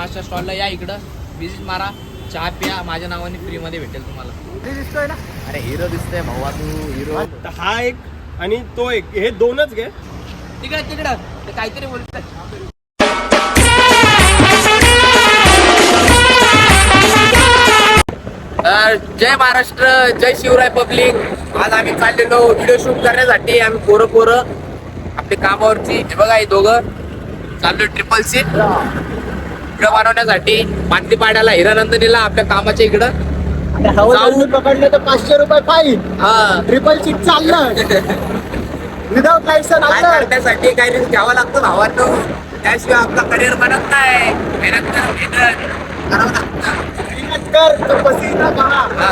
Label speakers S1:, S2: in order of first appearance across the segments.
S1: नाश्ता स्टॉलला या, इकडं विजिट मारा, चहा प्या, माझ्या नावाने फ्री मध्ये भेटेल तुम्हाला.
S2: दिसतोय ना?
S1: अरे हिरो दिसतोय भावा तू, हिरो.
S3: हा एक आणि तो एक, हे दोनच घे.
S1: तिकडं ते काहीतरी बोलतात. जय महाराष्ट्र, जय शिवराय पब्लिक. आज आम्ही चाललेलो व्हिडिओ शूट करण्यासाठी. आम्ही पोरं आपली कामावरची. हे बघा हे दोघं चाललो ट्रिपल सीट व्हिडिओ बनवण्यासाठी पाटलीपाड्याला, हिरानंदिनीला, आपल्या कामाच्या इकडं.
S2: पकडले तर 500 रुपये फाईन.
S1: हा,
S2: ट्रिपल सीट चाललं विदाउट लायसन
S1: काय करण्यासाठी काही रिस्क घ्यावा लागतो भावांनो, त्याशिवाय आपला करिअर बनत नाही. मेहनत करावं लागतं. हा,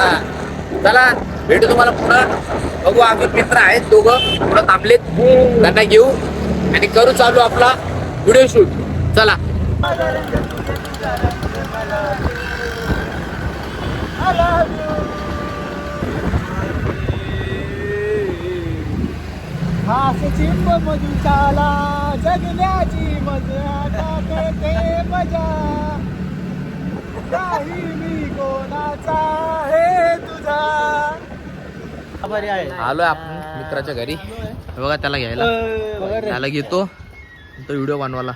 S1: चला भेटू तुम्हाला पुढं. बघू, आमचे मित्र आहेत दोघं पुढं थांबलेत, त्यांना घेऊ आणि करू चालू आपला व्हिडिओ शूट. चला.
S2: चिंब मधुशाला जगण्याची मजा करते मजा, काही मी कोणाचा हे तुझा.
S1: आलोय आपण मित्राच्या घरी. हे बघा त्याला घ्यायला, त्याला घेतो तो व्हिडिओ बनवायला.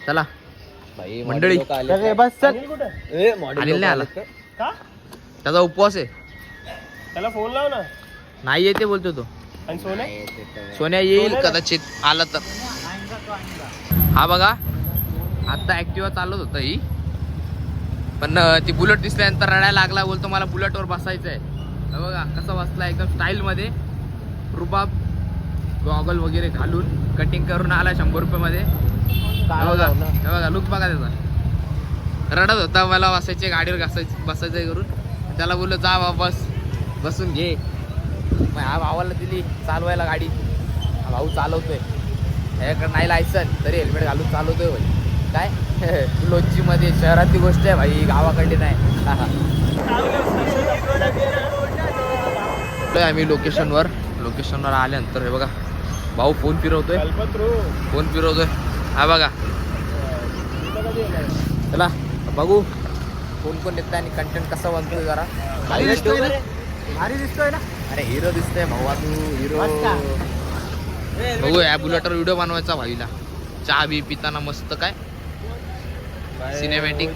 S1: चला मंडळी. अनिल नाही आला, त्याचा उपवास आहे.
S3: त्याला फोन लाव ना.
S1: नाही येते बोलतो तो.
S3: आणि सोने
S1: सोन्या येईल कदाचित, आला तर. हा बघा, आता ऍक्टिव्हा चालत होतं ही, पण ती बुलेट दिसल्यानंतर रडायला लागला. बोलतो मला बुलेटवर बसायचं आहे. बघा कसा बसला, एकदम स्टाईल मध्ये, रुबाब, गॉगल वगैरे घालून, कटिंग करून आला 100 रुपये मध्ये. बघा लुक बघा त्याचा. रडत होता मला बसायचे, गाडीवर बसायचं करून. त्याला बोललो जा बाबा बसून घे. मग हा भावाला दिली चालवायला गाडी. हा भाऊ चालवतोय, ह्याकडे नाही लायसन तरी हेल्मेट घालून चालवतोय. भाई काय लोची मध्ये शहरातली गोष्ट आहे भाई, गावाकडली नाही. आम्ही लोकेशनवर आल्यानंतर हे बघा भाऊ फोन फिरवतोय. हा बघा. चला बघू कोण येत आणि कंटेंट कसा बनतोय जरा.
S2: भारी दिसतोय ना?
S1: अरे हिरो दिसतोय भावा तू, हिरो. बघू या बुलेटवर व्हिडिओ बनवायचा भाईला. चहा बी पिताना मस्त काय सिनेमॅटिक.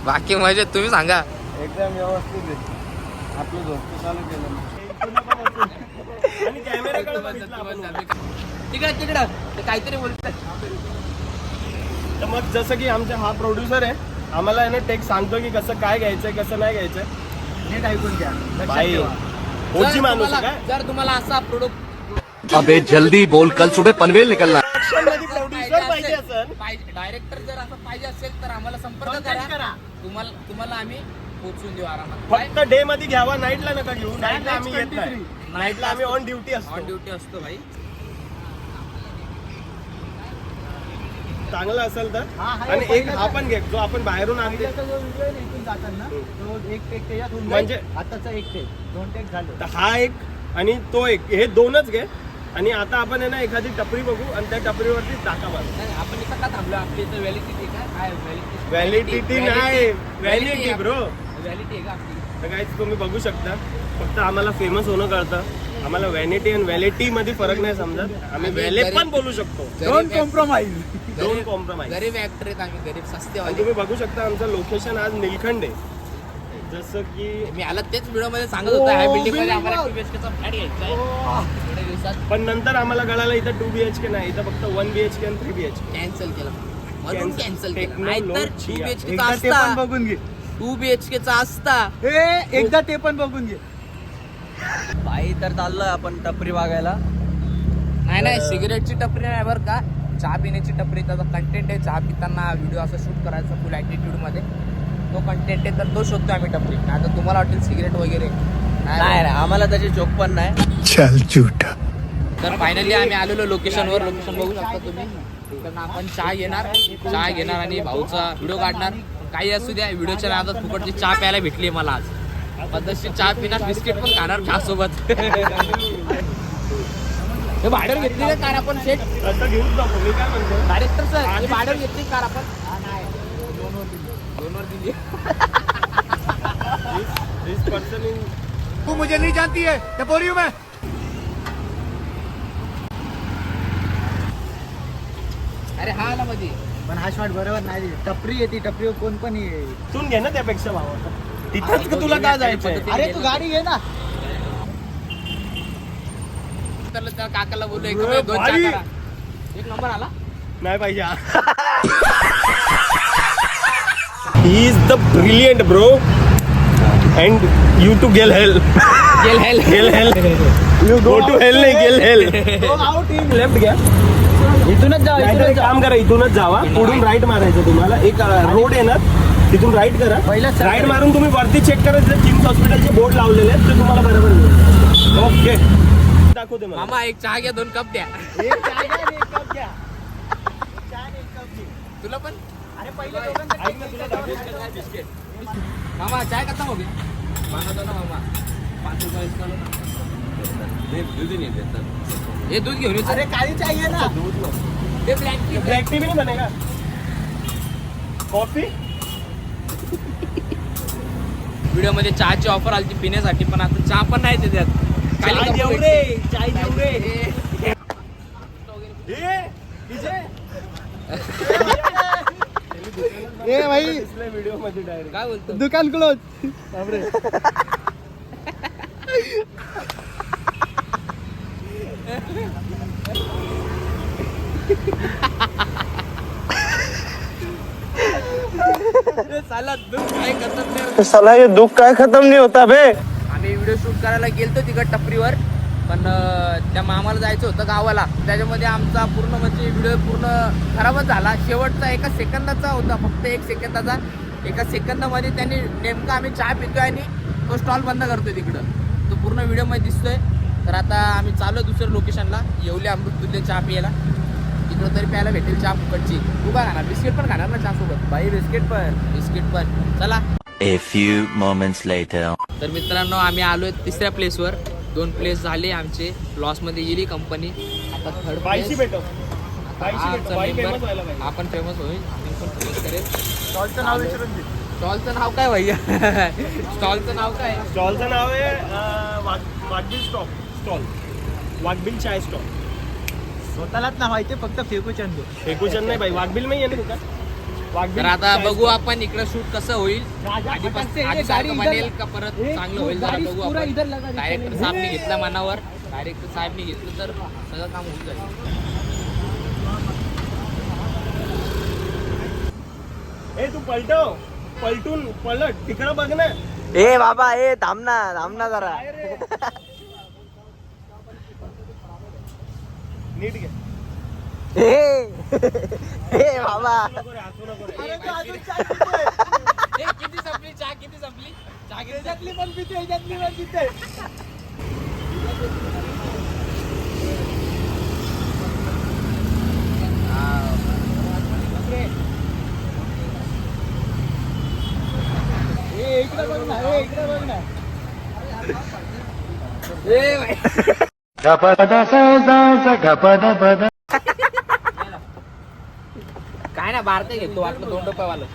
S1: बाकी मजेत, तुम्ही सांगा.
S3: एकदम व्यवस्थित आहे. आपलं दोस्त चालू केलं.
S1: तिकडं ते काहीतरी बोलतात.
S3: तर मग जसं की आमचा हा प्रोड्युसर आहे, आम्हाला आहे ना टेक सांगतो की कसं काय घ्यायचंय कसं नाही घ्यायचंय.
S2: नीट ऐकून घ्या.
S3: भाई ओजी माणूस आहे काय.
S1: जर तुम्हाला असा प्रोडक्ट
S4: अबे जल्दी बोल, कल सुबह पनवेल निकलना.
S3: प्रोड्युसर पाहिजे असेल,
S1: डायरेक्टर जर असं पाहिजे असेल तर आम्हाला संपर्क करा. तुम्हाला आम्ही पोहोचून देऊ आरामात.
S3: फक्त डे मध्ये घ्यावा, नाईटला नका घेऊ. नाईटला आम्ही येत नाही. नाईटला आम्ही ऑन ड्युटी असतो.
S1: भाई
S3: चांगला असेल तर.
S2: हा,
S3: आणि एक हा पण घे जो आपण बाहेरून आणले.
S2: जाताना तो एक टेक त्याच्यात होऊन
S3: म्हणजे
S2: जाईल. आताचा एक टेक, 2 टेक झाले.
S3: तर हा एक आणि तो एक, हे दोनच घे. आणि आता आपण आहे ना एखादी टपरी बघू आणि त्या टपरीवरती टाका मारू.
S1: आपण इथं का थांबलो? आपली इथं व्हॅलिडिटी काय
S3: व्हॅलिडिटी नाही, व्हॅलिडिटी ब्रो.
S1: व्हॅलिडिटी आहे का आपली?
S3: तर काहीच तुम्ही बघू शकता. फक्त आम्हाला फेमस होणं कळतं. आम्हाला व्हॅनिटी आणि व्हॅलिटी मध्ये फरक नाही समजत. आम्ही व्हॅले पण बोलू शकतो.
S2: Don't compromise.
S3: Don't compromise.
S1: गरीब ऍक्टर आहेत आम्ही, गरीब सस्ते वाले.
S3: तुम्ही बघू शकता आमचं लोकेशन आज निलखंड आहे. जसं की
S1: मी आला तेच व्हिडिओ मध्ये सांगत होता, ह्या बिल्डिंग मध्ये आम्हाला 2 BHK चा फ्लॅट घ्यायचा आहे थोड्या दिवसात.
S3: पण नंतर आम्हाला कळालं इथं 2 BHK नाही, इथं फक्त 1 BHK आणि 3 BHK.
S1: कॅन्सल केला, म्हणून कॅन्सल केला.
S3: Technology.
S1: नाहीतर 2 BHK चा
S2: एकदा ते पण
S1: असता,
S2: बघून घे.
S1: 2 BHK चा असता.
S2: एकदा ते पण बघून घे.
S5: बाई तर चाललोय आपण टपरी बघायला.
S1: नाही सिगरेटची टपरी नाही बरं का, चहा पिण्याची टपरी. त्याचा कंटेंट आहे चहा पिताना व्हिडिओ असं शूट करायचा फुल ॲटिट्यूड मध्ये. तो कंटेंट आहे, तर तो शोधतो आम्ही टपरी. नाही तर तुम्हाला वाटेल सिगरेट वगैरे
S5: नाही आम्हाला त्याची जोक पण नाही.
S4: चल झूठा.
S1: तर फायनली आम्ही आलेलो लोकेशनवर. लोकेशन बघू शकता तुम्ही. इकडनं आपण चहा घेणार आणि भाऊचा व्हिडिओ काढणार. काही असू द्या, व्हिडिओच्या नादात फुकटची चहा प्यायला भेटली मला आज. पद्धतशीर चहा पिणार, बिस्किट पण खाणार चहा सोबत. हे भाड्यावर घेतली का कार आपण सेट
S3: तसं घेऊच नको मी काय म्हणतो
S1: डायरेक्टर सर हे भाड्यावर घेतली कार आपण दोनवर दिली
S3: दिस पर्सन इन
S4: तू मुझे नहीं जानती है क्या बोल रही हूँ मैं
S1: अरे हा आला मध्ये
S5: पण हा शॉट बरोबर नाही टपरी येते टपरी कोण पण ये
S3: तून घे ना त्यापेक्षा भावा तिथंच का तुला का जायचंय
S5: अरे तू गाडी घे ना
S1: तर त्या काकाला बोललो एक
S3: अरे
S1: दोन
S3: भाई!
S1: चार करा. एक नंबर आला
S3: नाही पाहिजे he is the brilliant bro and you too गेल हेल
S1: गेल हेल
S3: गेल हेल यू गो टू हेल नाही गेल हेल
S5: आउट इन
S3: लेफ्ट घ्या
S5: इथूनच जा
S3: नाहीतर एक काम करा इथूनच जावा पुढून राईट मारायचं तुम्हाला एक रोड आहे ना तिथून राईट करा
S5: पहिला start
S3: राईट मारून तुम्ही वरती चेक करा तिथे किम्स हॉस्पिटलचे बोर्ड लावलेले आहेत ते तुम्हाला बरोबर मिळेल ओके दाखवते मला
S1: मामा एक चहा घ्या 2 कप द्या तुला पण
S5: अरे पहिले
S3: ऐक ना, तुला दाखवते.
S1: मामा चाय खत्म हो गया माना दो ना मामा 5 रुपये इसका लो ना दूध नहीं देता ये दूध घेऊन
S5: अरे काळी चाहिए ना
S1: ते ब्लॅक टी
S3: ब्लॅक टी भी नहीं बनेगा कॉफी
S1: व्हिडिओ मध्ये चहाची ऑफर आली पिण्यासाठी पण आता चहा पण नाही त्याच्यात खाली
S3: चाय
S1: कप
S3: देऊ
S1: भेटते.
S3: रे चाय देऊ रे
S5: ए भाई
S3: व्हिडिओ मध्ये डायरेक्ट
S1: काय बोलतो
S5: दुकान क्लोज
S1: साला दूध काय करतात ते
S2: साला ये दुख काय खत्म नहीं होता बे
S1: आम्ही व्हिडिओ शूट करायला गेलतो तिकड टपरीवर पण त्या मामाला जायचं होतं गावाला त्याच्यामध्ये आमचा पूर्ण म्हणजे व्हिडिओ पूर्ण खराबच झाला शेवटचा 1 सेकंदाचा होता फक्त 1 सेकंदाचा 1 सेकंदामध्ये त्यांनी नेमका आम्ही चहा पितोय आणि तो स्टॉल बंद करतोय तिकडं तो पूर्ण व्हिडिओमध्ये दिसतोय तर आता आम्ही चालू दुसऱ्या लोकेशनला येवले अमृततुल्य चहा पियाला तिकडं तरी प्यायला भेटेल चहा फुकटची तू काय खाणार बिस्किट पण खाणार ना चहा सोबत
S5: भाई बिस्किट पण
S1: चला
S6: A few moments later.
S1: तर मित्रांनो आम्ही आलोय तिसऱ्या प्लेसवर 2 प्लेस झाले आमचे लॉसमध्ये गेली कंपनी आता थर्ड
S3: बाईशी भेटो बाईशी भेटो बाई फेमस
S1: मेंबर
S3: व्हायला पाहिजे
S1: आपण फेमस होईल आपण पण फेमस करेल
S3: स्टॉलचं नाव विचारून दे
S1: स्टॉलचं नाव काय भैया स्टॉलचं नाव काय
S3: स्टॉलचं नाव आहे वाघबिल स्टॉल वाघबिल चाय स्टॉल
S5: स्वतःलाच ना माहिती फक्त फेकू चंदू
S3: फेकूचंद नाही भाई वाघबिल नाही आहे ना दुकान वाघबिल
S1: तर आता
S3: चाय
S1: बघू आपण इकडं शूट कसं होईल आधीसारखं बनेल का परत चांगलं होईल जरा बघू आपण डायरेक्टर साहेबने घेतलं मनावर डायरेक्टर साहेबने घेतलं तर सगळं काम होऊन जाईल
S3: ए तू पलटव पलटून पलट तिकडं बघ ना
S5: ए बाबा ए थांब ना जरा
S3: नीट घे
S5: ए बाबा
S3: नको रे, हसू नको रे.
S1: किती संपली चहा किती संपली चहा किती
S5: याच्यातली पण पिते याच्यातली पण पिते इकडे बघ ना इकडे बघ ना
S1: काय ना बारते घेतो वाटलं 2 रुपयावालं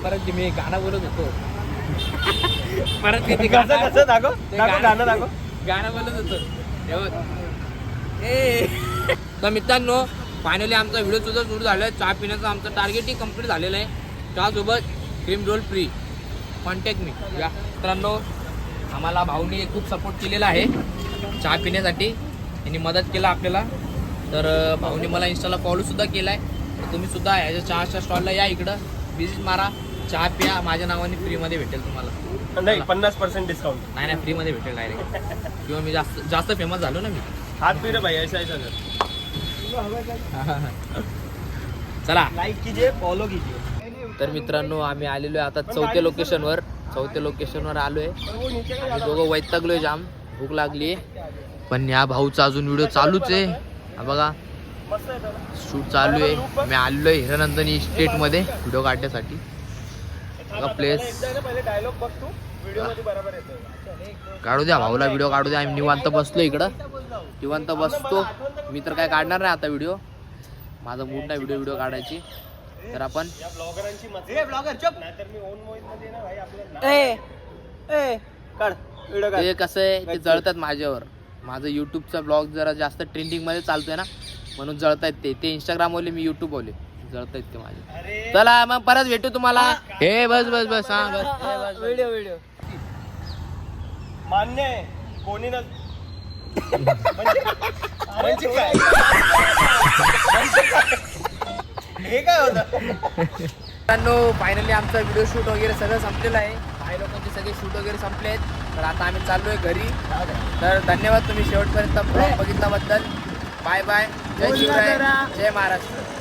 S1: परत ते मी गाणं बोलत होतो परत ते
S3: कसं कसं दाखव
S1: ते
S3: दाखव गाणं दाखव
S1: गाणं बोलत होतो तर मित्रांनो फायनली आमचा व्हिडिओ सुद्धा सुरू झालाय चहा पिण्याचं आमचं टार्गेटही कम्प्लीट झालेलं आहे चहासोबत क्रीम रोल फ्री कॉन्टॅक्ट मी या मित्रांनो आम्हाला भाऊनी खूप सपोर्ट केलेला आहे चहा पिण्यासाठी त्यांनी मदत केला आपल्याला तर भाऊनी मला इंस्टाला फॉलोसुद्धा केला आहे तर तुम्ही सुद्धा ह्याच्या चहाच्या स्टॉलला या इकडं विजिट मारा चहा पिया माझ्या नावाने फ्रीमध्ये भेटेल तुम्हाला
S3: नाही 50% डिस्काउंट
S1: नाही नाही फ्रीमध्ये भेटेल डायरेक्ट किंवा मी जास्त फेमस झालो ना मी
S3: हात फिरे भाई ऐसा ऐसा
S1: चला
S3: लाईक कीजिए फॉलो कीजिए
S1: तर मित्रांनो आम्ही आलेलो आहे आता चौथ्या लोकेशनवर आलोय आम्ही दोघं वैतागलोय जाम भूक लागली पण या भाऊचा अजून व्हिडिओ चालूच आहे हा बघा
S3: मस्त आहे
S1: शूट चालू आहे मी आलेलो आहे हिरानंदनी स्टेटमध्ये व्हिडिओ काढण्यासाठी प्लेस
S3: पहिले डायलॉग बघ तू व्हिडिओ मध्ये बरोबर येतोय
S1: काढू द्या भाऊला व्हिडिओ काढू द्या आम्ही निवांत बसलो इकडं जिवंत बसतो. मी तर काय काढणार नाही आता व्हिडिओ, माझा मूड नाही व्हिडिओ काढायची. तर आपण
S3: या ब्लॉगरांची नाहीतर मी ओन व्हॉइस मध्ये ना भाई आपलं
S5: काढ व्हिडिओ काढ.
S1: ते कसं आहे, ते जळतात माझ्यावर. माझं युट्यूबचा ब्लॉग जरा जास्त ट्रेंडिंग मध्ये चालतोय ना, म्हणून जळतायत ते इंस्टाग्राम वाले, मी युट्यूब वाले जळतायत ते माझे. चला मग परत भेटू तुम्हाला. हे बस बस बस हा बस.
S5: व्हिडिओ
S3: मान्य आहे कोणी न म्हणजे काय हे काय होतं.
S1: मित्रांनो फायनली आमचा व्हिडिओ शूट वगैरे सगळं संपलेलं आहे. काही लोकांचे सगळे शूट वगैरे संपले आहेत. तर आता आम्ही चाललोय घरी. तर धन्यवाद तुम्ही शेवटपर्यंत ब्लॉग बघितल्याबद्दल. Bye bye. जय शिवराय, जय महाराष्ट्र.